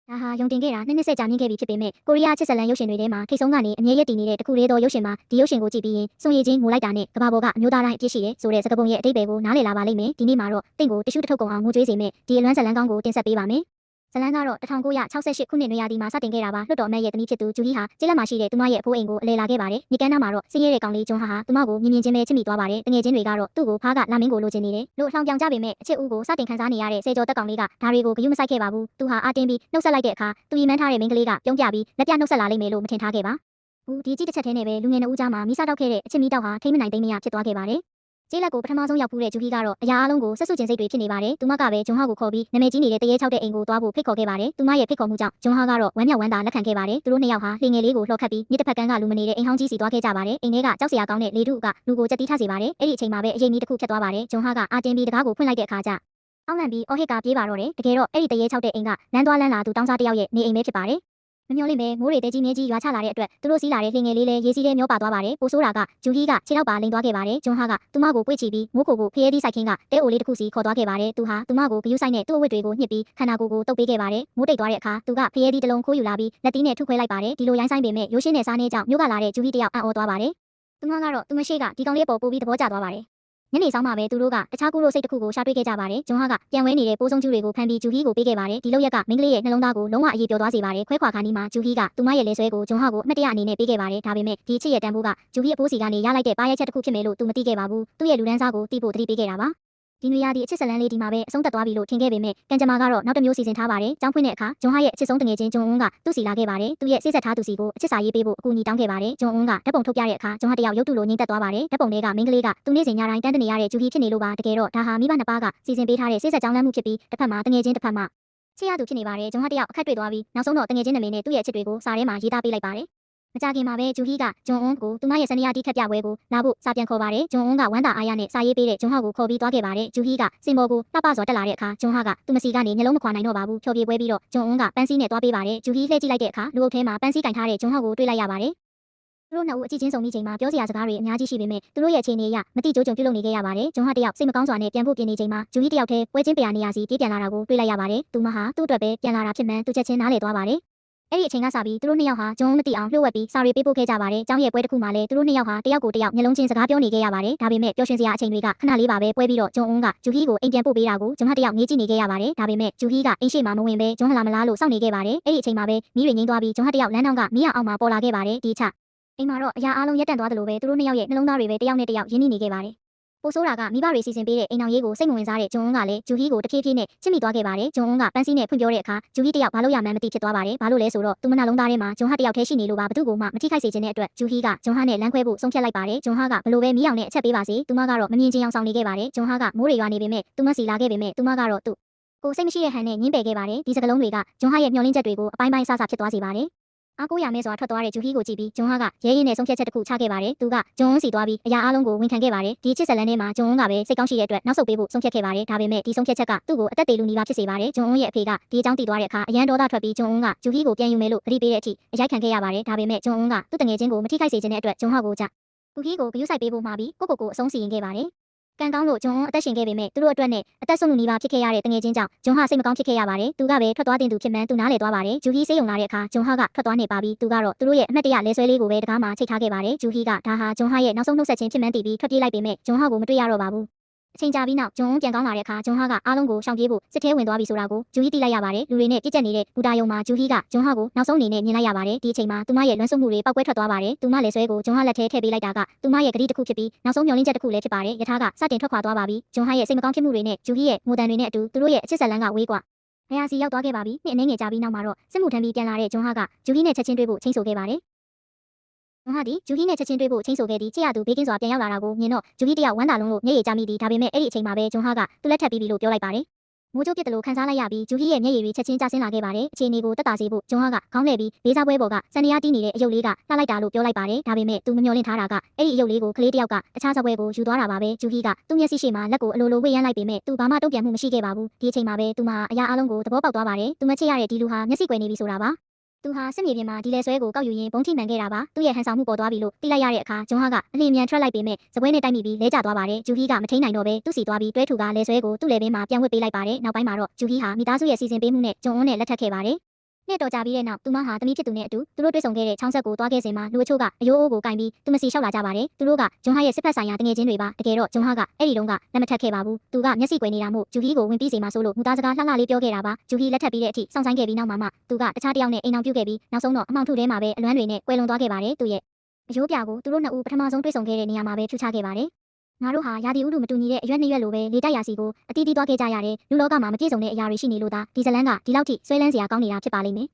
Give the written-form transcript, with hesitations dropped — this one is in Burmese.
ဒါဟာယုံတင်ခဲ့တာနှစ်ဆက်ကြာမြင့်ခဲ့ပြီဖြစ်ပေမဲ့ကိုရီးယားချစ်ဇလန်ရုပ်ရှင်တွေထဲမှာထိတ်ဆုံးကနေအမြဲရည်တည်နေတဲ့တခုလေးသောရုပ်ရှင်မှာဒီရုပ်ရှင်ကိုကြည့်ပြီးရင်စွန်ရည်ချင်းငိုလိုက်တာနဲ့ကဘာပေါ်ကအမျိုးသားတိုင်းအပြစ်ရှိတယ်ဆိုတဲ့စကားပုံရဲ့အဓိပ္ပာယ်ကိုနားလည်လာပါလိမ့်မယ်ဒီနေ့မှာတော့တင့်ကိုတ िश ူးတထုတ်ကုန်အောင်ငိုကြွေးစေမဲ့ဒီအလွမ်းဇလန်ကောင်းကိုတင်ဆက်ပေးပါမယ်ဇလန်ကတော့1968ခုနှစ်နွေရာသီမှာစတင်ခဲ့တာပါလွတ်တော်အမတ်ရဲ့သမီးဖြစ်သူဂျူဟီဟာကျေးလက်မှာရှိတဲ့သူမရဲ့အဖိုးအိမ်ကိုအလဲလာခဲ့ပါတယ်။ညကန်းနားမှာတော့စင်းရဲတဲ့ကောင်လေးဂျွန်ဟာသူမကိုမြင်မြင်ချင်းပဲချစ်မိသွားပါတယ်။တငယ်ချင်းတွေကတော့သူ့ကိုဖားကလာမင်းကိုလိုချင်နေတယ်လို့လှောင်ပြောင်ကြပေမဲ့အချစ်ဦးကိုစတင်ခံစားနေရတဲ့ဆယ်ကျော်တက်ကောင်လေးကဒါတွေကိုဂရုမစိုက်ခဲ့ပါဘူး။သူဟာအာတင်းပြီးနှုတ်ဆက်လိုက်တဲ့အခါသူရီမှန်းထားတဲ့မိန်းကလေးကပြုံးပြပြီးလက်ပြနှုတ်ဆက်လာလိမ့်မယ်လို့မထင်ထားခဲ့ပါဘူး။ဒီကြည့်တစ်ချက်ထဲနဲ့ပဲလူငယ်နှစ်ဦးကြားမှာမိစားတောက်ခဲ့တဲ့အချစ်မီးတောက်ဟာထိမ့်မနိုင်သိမ့်မရဖြစ်သွားခဲ့ပါတယ်။ကျေးလက်ကိုပထမဆုံးရောက်ဖူးတဲ့ဂျူဟီကတော့အရာအလုံးကိုဆက်စုကျင်စိတ်တွေဖြစ်နေပါတယ်။သူမကပဲဂျွန်ဟာကိုခေါ်ပြီးနာမည်ကြီးနေတဲ့တရေချောက်တဲ့အိမ်ကိုသွားဖို့ဖိတ်ခေါ်ခဲ့ပါတယ်။သူမရဲ့ဖိတ်ခေါ်မှုကြောင့်ဂျွန်ဟာကတော့ဝမ်းမြောက်ဝမ်းသာလက်ခံခဲ့ပါတယ်။သူတို့နှစ်ယောက်ဟာလှေငယ်လေးကိုလှော်ခတ်ပြီးမြစ်တစ်ဖက်ကန်းကလူမနေတဲ့အိမ်ဟောင်းကြီးစီသွားခဲ့ကြပါတယ်။အိမ်ထဲကကြောက်စရာကောင်းတဲ့လေထုကလူကိုကြက်တီးထားစေပါတယ်။အဲ့ဒီအချိန်မှာပဲအရေးမီတစ်ခုဖြတ်သွားပါတယ်။ဂျွန်ဟာကအာတင်ပြီးတကားကိုဖွင့်လိုက်တဲ့အခါကျအောင်းလန့်ပြီးအော်ဟစ်ကပြေးပါတော့တယ်။တကယ်တော့အဲ့ဒီတရေချောက်တဲ့အိမ်ကလမ်းသွားလမ်းလာသူတောင်းစားတစ်ယောက်ရဲ့နေအိမ်ပဲဖြစ်ပါတယ်မမျော်လင့်ပဲမိုးတွေတဲကြီးမြဲကြီးရွာချလာတဲ့အတွက်သူတို့စီးလာတဲ့လှေငယ်လေးလည်းရေစီးထဲမျောပါသွားပါတယ်ပိုဆိုးတာကဂျူဟီကခြေထောက်ပါလိမ်သွားခဲ့ပါတယ်ဂျွန်ဟာကသူမကိုပွေ့ချပြီးမိုးကိုဖျဲသီးဆိုင်ခင်းကတဲအိုလေးတစ်ခုစီခေါ်သွားခဲ့ပါတယ်သူဟာသူမကိုဂယုဆိုင်နဲ့သူ့အဝတ်တွေကိုညှစ်ပြီးခန္ဓာကိုယ်ကိုတုပ်ပေးခဲ့ပါတယ်မိုးတိတ်သွားတဲ့အခါသူကဖျဲသီးတစ်လုံးခိုးယူလာပြီးလက်သီးနဲ့ထုခွဲလိုက်ပါတယ်ဒီလိုရိုင်းဆိုင်ပေမဲ့ရိုးရှင်းတဲ့စားနေကြောင့်မြို့ကလာတဲ့ဂျူဟီတယောက်အံ့ဩသွားပါတယ်သူမကတော့သူမရှိကဒီကောင်လေးပေါ်ပို့ပြီးသဘောကျသွားပါတယ်ညနေဆောင်မှာပဲသူတို့ကတခြားကူလို့စိတ်တစ်ခုကိုရှာတွေ့ခဲ့ကြပါတယ်ဂျွန်ဟာကပြန်ဝဲနေတဲ့ပိုးဆုံးကျူးတွေကိုဖမ်းပြီးဂျူဟီကိုပေးခဲ့ပါတယ်ဒီလောက်ရက်ကမိန်းကလေးရဲ့နှလုံးသားကိုလုံးဝအရေးပြောသွားစေပါတယ်ခွဲခွာခါနီးမှာဂျူဟီကသူမရဲ့လက်ဆွဲကိုဂျွန်ဟာကိုအမှတ်တရအနေနဲ့ပေးခဲ့ပါတယ်ဒါပေမဲ့ဒီချစ်ရဲ့တန်ဖိုးကဂျူဟီအဖိုးစီကနေရလိုက်တဲ့ပါရိုက်ချက်တစ်ခုဖြစ်မယ်လို့သူမသိခဲ့ပါဘူးသူ့ရဲ့လူဒန်းစားကိုတီးဖို့တတိပေးခဲ့တာပါဒီနွေရာသီအချစ်ဇလန်လေးဒီမှာပဲအဆုံးသတ်သွားပြီလို့ထင်ခဲ့ပေမဲ့ကံကြမ္မာကတော့နောက်တစ်မျိုးစီစဉ်ထားပါတယ်။ကျောင်းဖွင့်တဲ့အခါဂျွန်ဟာရဲ့အချစ်ဆုံးတငယ်ချင်းဂျွန်အွန်းကသူ့စီလာခဲ့ပါတယ်။သူ့ရဲ့စိတ်ဆက်ထားသူစီကိုအချစ်စာရေးပေးဖို့အကူအညီတောင်းခဲ့ပါတယ်။ဂျွန်အွန်းကဓာတ်ပုံထုတ်ပြတဲ့အခါဂျွန်ဟာတယောက်ရုပ်တုလိုငိမ့်သက်သွားပါတယ်။ဓာတ်ပုံတွေကမိန်းကလေးကသူနေ့စဉ်ညတိုင်းတန်းတနေရတဲ့ဂျူဟီဖြစ်နေလို့ပါတကယ်တော့ဒါဟာမိဘနှစ်ပါးကစီစဉ်ပေးထားတဲ့စိတ်ဆက်ကြောင်းလမ်းမှုဖြစ်ပြီးတစ်ဖက်မှာတငယ်ချင်းတစ်ဖက်မှာချစ်ရသူဖြစ်နေပါတယ်။ဂျွန်ဟာတယောက်အခက်တွေ့သွားပြီးနောက်ဆုံးတော့တငယ်ချင်းနာမည်နဲ့သူ့ရဲ့အချစ်တွေကိုစာထဲမှာရေးသားပေးလိုက်ပါတယ်မကြခင်မှာပဲဂျူဟီကဂျွန်အွန်းကိုသူမရဲ့စနေရတီးခတ်ပြပွဲကိုလာဖို့စာပြန်ခေါ်ပါတယ်ဂျွန်အွန်းကဝမ်းသာအားရနဲ့စာရေးပေးတဲ့ဂျွန်ဟာကိုခေါ်ပြီးသွားခဲ့ပါတယ်ဂျူဟီကစင်ဘော်ကိုလှပစွာတက်လာတဲ့အခါဂျွန်ဟာကသူမစီကနေနှလုံးမခွာနိုင်တော့ပါဘူးဖြောပြေပွဲပြီးတော့ဂျွန်အွန်းကပန်းစည်းနဲ့သွားပေးပါတယ်ဂျူဟီလှည့်ကြည့်လိုက်တဲ့အခါလူအုပ်ထဲမှာပန်းစည်းကင်ထားတဲ့ဂျွန်ဟာကိုတွေ့လိုက်ရပါတယ်သူတို့နှစ်ဦးအကြည့်ချင်းစုံမိချိန်မှာပြောစရာစကားတွေအများကြီးရှိပေမဲ့သူတို့ရဲ့အခြေအနေအရမတိကျုံပြုလုပ်နေခဲ့ရပါတယ်ဂျွန်ဟာတယောက်စိတ်မကောင်းစွာနဲ့ပြန်ဖို့ပြင်နေချိန်မှာဂျူဟီတယောက်တည်းပွဲချင်းပရာနေရာစီပြေးပြန်လာတာကိုတွေ့လိုက်ရပါတယ်သူမဟာသူ့အတွက်ပဲပြန်လာတာဖြစ်မှန်းသူချက်ချင်းနားလည်သွားပါတယ်အဲ့ဒီအချိန်ကစပြီးသူတို့နှစ်ယောက်ဟာဂျွန်မသိအောင်လှုပ်ဝက်ပြီးစာရီပေးပို့ခဲ့ကြပါတယ်။ကျောင်းရဲ့ပွဲတစ်ခုမှာလည်းသူတို့နှစ်ယောက်ဟာတယောက်ကိုတယောက်မျက်လုံးချင်းစကားပြောနေခဲ့ရပါတယ်။ဒါပေမဲ့ပျော်ရွှင်စရာအချိန်တွေကခဏလေးပါပဲပွဲပြီးတော့ဂျွန်အွန်းကဂျူဟီကိုအိမ်ပြန်ပို့ပေးတာကိုဂျွန်ဟာတယောက်ငေးကြည့်နေခဲ့ရပါတယ်။ဒါပေမဲ့ဂျူဟီကအိမ်ရှိမှမဝင်ပဲဂျွန်ဟလာမလားလို့စောင့်နေခဲ့ပါတယ်။အဲ့ဒီအချိန်မှာပဲမီးတွေငိမ့်သွားပြီးဂျွန်ဟာတယောက်လမ်းတောင်ကမီးအောင်မှာပေါ်လာခဲ့ပါတယ်။ဒီချက်အိမ်မှာတော့အရာအလုံးရက်တန့်သွားတယ်လို့ပဲသူတို့နှစ်ယောက်ရဲ့နှလုံးသားတွေပဲတယောက်နဲ့တယောက်ရင်းနှီးနေခဲ့ပါတယ်ပိုဆိုးတာကမိဘတွေစီစဉ်ပေးတဲ့အိမ်အောင်ရေးကိုစိတ်မဝင်စားတဲ့ဂျွန်အွန်းကလည်းဂျူဟီကိုတဖြည်းဖြည်းနဲ့ချစ်မိသွားခဲ့ပါတယ်ဂျွန်အွန်းကပန်းစည်းနဲ့ဖွင့်ပြောတဲ့အခါဂျူဟီတယောက်ဘာလို့ရမှန်းမသိဖြစ်သွားပါတယ်ဘာလို့လဲဆိုတော့သူမနှလုံးသားထဲမှာဂျွန်ဟာတယောက်တည်းရှိနေလို့ပါဘသူ့ကိုမှမထိခိုက်စေချင်တဲ့အတွက်ဂျူဟီကဂျွန်ဟာနဲ့လမ်းခွဲဖို့ဆုံးဖြတ်လိုက်ပါတယ်ဂျွန်ဟာကဘလို့ပဲမီးအောင်နဲ့အချက်ပေးပါစေသူမကတော့မမြင်ချင်အောင်ဆောင်နေခဲ့ပါတယ်ဂျွန်ဟာကမိုးတွေရွာနေပေမဲ့သူမစီလာခဲ့ပေမဲ့သူမကတော့သူ့ကိုစိတ်မရှိတဲ့ဟန်နဲ့ညှင်းပယ်ခဲ့ပါတယ်ဒီစကလုံးတွေကဂျွန်ဟာရဲ့မျှော်လင့်ချက်တွေကိုအပိုင်းပိုင်းဆဆဖြစ်သွားစေပါတယ်အားကိုးရမဲစွာထွက်သွားတဲ့ဂျူဟီကိုကြည့်ပြီးဂျွန်ဟာကရဲရဲနဲ့ဆုံးဖြတ်ချက်တစ်ခုချခဲ့ပါတယ်။သူကဂျွန်အွန်းစီသွားပြီးအရာအလုံးကိုဝန်ခံခဲ့ပါတယ်။ဒီချစ်ဇလန်ထဲမှာဂျွန်အွန်းကပဲစိတ်ကောင်းရှိတဲ့အတွက်နောက်ဆုတ်ပေးဖို့ဆုံးဖြတ်ခဲ့ပါတယ်။ဒါပေမဲ့ဒီဆုံးဖြတ်ချက်ကသူ့ကိုအသက်သေလူနီးပါးဖြစ်စေပါတယ်။ဂျွန်အွန်းရဲ့အဖေကဒီအကြောင်းသိသွားတဲ့အခါအရန်ဒေါသထွက်ပြီးဂျွန်အွန်းကဂျူဟီကိုပြန်ယူမယ်လို့အတိပေးတဲ့အထိအရိုက်ခံခဲ့ရပါတယ်။ဒါပေမဲ့ဂျွန်အွန်းကသူ့တငယ်ချင်းကိုမထိခိုက်စေချင်တဲ့အတွက်ဂျွန်ဟာကိုဂျူဟီကိုဂယုစိုက်ပေးဖို့မှာပြီးကိုအဆုံးစီရင်ခဲ့ပါတယ်ကံကောင်းလို့ဂျွန်အသက်ရှင်ခဲ့ပေမဲ့သူတို့အတွက်နဲ့အသက်ဆုံးလူနီးပါးဖြစ်ခဲ့ရတဲ့တငယ်ချင်းကြောင့်ဂျွန်ဟာစိတ်မကောင်းဖြစ်ခဲ့ရပါတယ်။သူကပဲထွက်သွားတဲ့သူဖြစ်မှန်းသူနားလည်သွားပါတယ်။ဂျူဟီဆေးရုံလာတဲ့အခါဂျွန်ဟာကထွက်သွားနေပါပြီ။သူကတော့သူတို့ရဲ့အမှတ်တရလဲဆွဲလေးကိုပဲတကားမှာချိတ်ထားခဲ့ပါတယ်။ဂျူဟီကဒါဟာဂျွန်ဟာရဲ့နောက်ဆုံးနှုတ်ဆက်ခြင်းဖြစ်မှန်းသိပြီးထွက်ပြေးလိုက်ပေမဲ့ဂျွန်ဟာကိုမတွေ့ရတော့ပါဘူး။အချိန်ကြာပြီးနောက်ဂျွန်ပြန်ကောင်းလာတဲ့အခါဂျွန်ဟာကအားလုံးကိုရှောင်ပြေးဖို့စစ်ထဲဝင်သွားပြီဆိုတာကိုဂျူဟီသိလိုက်ရပါတယ်။လူတွေနဲ့ပြစ်ကျက်နေတဲ့ဘူတာယုံမှာဂျူဟီကဂျွန်ဟာကိုနောက်ဆုံးအနေနဲ့မြင်လိုက်ရပါတယ်။ဒီအချိန်မှာသူမရဲ့လွမ်းဆွမှုတွေပောက်ကွဲထွက်သွားပါတယ်။သူမလက်ဆွဲကိုဂျွန်ဟာလက်ထဲထည့်ပေးလိုက်တာကသူမရဲ့ဂတိတစ်ခုဖြစ်ပြီးနောက်ဆုံးမျှော်လင့်ချက်တစ်ခုလည်းဖြစ်ပါတယ်။ယထာကစတင်ထွက်ခွာသွားပါပြီ။ဂျွန်ဟာရဲ့စိတ်မကောင်းဖြစ်မှုတွေနဲ့ဂျူဟီရဲ့ငိုတန်တွေနဲ့အတူသူတို့ရဲ့အချစ်ဇလန်ကဝေးကွာ။ဘယာစီရောက်သွားခဲ့ပါပြီ။နှစ်အနည်းငယ်ကြာပြီးနောက်မှာတော့စစ်မှုထမ်းပြီးပြန်လာတဲ့ဂျွန်ဟာကဂျူဟီနဲ့ချက်ချင်းတွေ့ဖို့ချိန်ဆခဲ့ပါတယ်။ဂျွန်ဟာဒီဂျူဟီနဲ့ချက်ချင်းတွေ့ဖို့ချိန်ဆခဲ့ပြီးချစ်ရသူဘေးကင်းစွာပြန်ရောက်လာတာကိုမြင်တော့ဂျူဟီတယောက်ဝမ်းသာလုံးလို့မျက်ရည်ကျမိသည်ဒါပေမဲ့အဲ့ဒီအချိန်မှာပဲဂျွန်ဟာကသူ့လက်ထပ်ပြီးပြီလို့ပြောလိုက်ပါတယ်။မိုးကြိုးပြစ်တယ်လို့ခန်းစားလိုက်ရပြီးဂျူဟီရဲ့မျက်ရည်တွေချက်ချင်းကျဆင်းလာခဲ့ပါတယ်။အခြေအနေကိုတက်တာစေဖို့ဂျွန်ဟာကခေါင်းလှည့်ပြီးလေးစားပွဲပေါ်ကစံနေရတီးနေတဲ့အယုတ်လေးကလှလိုက်တာလို့ပြောလိုက်ပါတယ်။ဒါပေမဲ့သူမမျှော်လင့်ထားတာကအဲ့ဒီအယုတ်လေးကိုကလေးတယောက်ကတခြားစပွဲကိုယူသွားတာပါပဲ။ဂျူဟီကသူ့မျက်စိရှိမှလက်ကိုအလိုလိုဝှေ့ရမ်းလိုက်ပေမဲ့သူဘာမှတုံ့ပြန်မှုမရှိခဲ့ပါဘူး။ဒီအချိန်မှာပဲသူမအရာအလုံးကိုသဘောပေါက်သွားပါတယ်။သူမချစ်ရတဲ့ဒီလူဟာမျက်စိကွယ်နေပြီဆိုတာပါ။သူဟာစစ်မြေပြင်မှာဒီလဲဆွဲကိုကောက်ယူရင်းဘုံထိမှန်ခဲ့တာပါသူ့ရဲ့ဟန်ဆောင်မှုပေါ်သွားပြီလို့သိလိုက်ရတဲ့အခါဂျွန်ဟာကအလင်းမြန်ထွက်လိုက်ပေမဲ့စပွဲနဲ့တိုက်မိပြီးလဲကျသွားပါတယ်ဂျူဟီကမထိန်နိုင်တော့ပဲသူ့စီသွားပြီးတွဲထူကလဲဆွဲကိုသူ့လေပင်မှာပြန်ဝစ်ပေးလိုက်ပါတယ်နောက်ပိုင်းမှာတော့ဂျူဟီဟာမိသားစုရဲ့စီစဉ်ပေးမှုနဲ့ဂျွန်အွန်းနဲ့လက်ထပ်ခဲ့ပါတယ် နှစ်တော်ကြာပြီးတဲ့နောက်သူမဟာသမီးဖြစ်သူနဲ့အတူသူတို့တွေ့ဆုံခဲ့တဲ့ချောင်းဆက်ကိုသွားခဲ့စဉ်မှာလူအချို့ကအယိုးအိုးကိုကင်ပြီးသူမစီလျှောက်လာကြပါတယ်သူတို့ကဂျွန်ဟာရဲ့စစ်ဖက်ဆိုင်ရာတငယ်ချင်းတွေပါတကယ်တော့ဂျွန်ဟာကအဲ့ဒီတုန်းကလက်မထက်ခဲ့ပါဘူးသူကမျက်စိကွယ်နေတာမို့ဂျူဟီကိုဝင်ပြီးစီမှာဆိုလို့မူသားစကားလှလှလေးပြောခဲ့တာပါဂျူဟီလက်ထပ်ပြီးတဲ့အထိစောင့်ဆိုင်ခဲ့ပြီးနောက်မှာသူကတခြားတစ်ယောက်နဲ့အိမ်အောင်ပြုတ်ခဲ့ပြီးနောက်ဆုံးတော့အမောင်ထုထဲမှာပဲအလွမ်းတွေနဲ့ကွယ်လွန်သွားခဲ့ပါတယ်သူရဲ့အယိုးပြကိုသူတို့နှစ်ဦးပထမဆုံးတွေ့ဆုံခဲ့တဲ့နေရာမှာပဲဖြူချခဲ့ပါတယ်ငါတို့ဟာရာသီဥတုမတူညီတဲ့အရွက်နှစ်ရွက်လိုပဲလေတိုက်ရာစီကိုအတီးတီးသွားခဲ့ကြရတယ်လူလောကမှာမပြည့်စုံတဲ့အရာတွေရှိနေလို့သာဒီဇလန်ကဒီလောက်ထိဆွဲလန်းစရာကောင်းနေတာဖြစ်ပါလိမ့်မယ်